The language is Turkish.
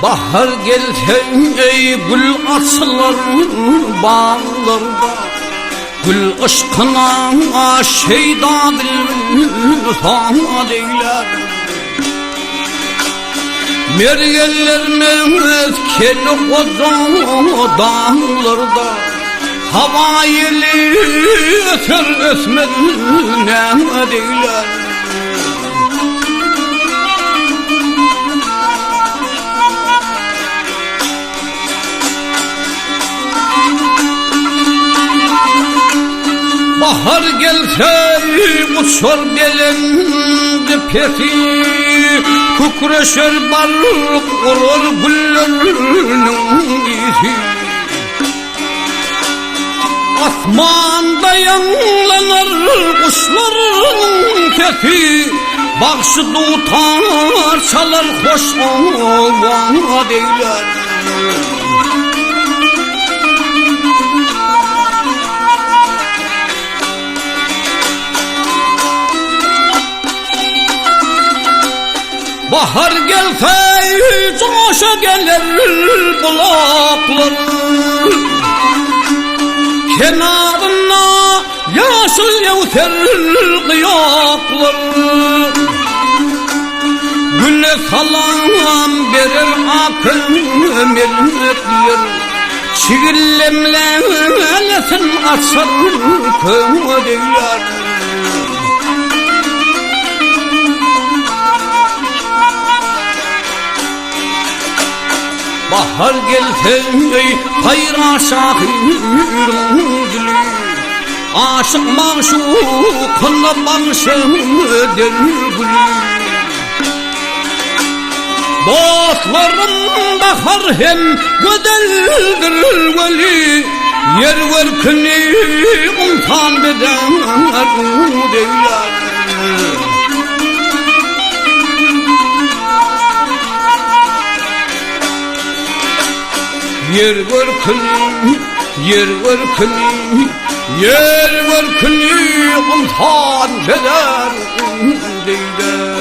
Bahar gelse ey gül açılar bağlarda, gül aşkına şeyda bilmez eyler. Mergellerine etkeni koca dağlarda, hava yeli eter esmedine deyler. Bahar gelse uçar belinde peti, kukreşer balık olur güllerinin isi. Asmanda yanlanar kuşların keti, bakşı tutar çalar hoş ovan deyler. Bahar gelse coşa gelir bulaklar, kenarına yaşıl yevter kıyaklar. Güne salam verir akıl milletler, çiğillemlesin açar kömürler. Bahar gelse ey hayra şahirun gülü, aşık maşukuna manşeder gülü. Dostlarım bahar hem güzeldir veli, yer verkini umtan beden deyler. Yer verkini, yer verkini, yer verkini umtan beden deyler.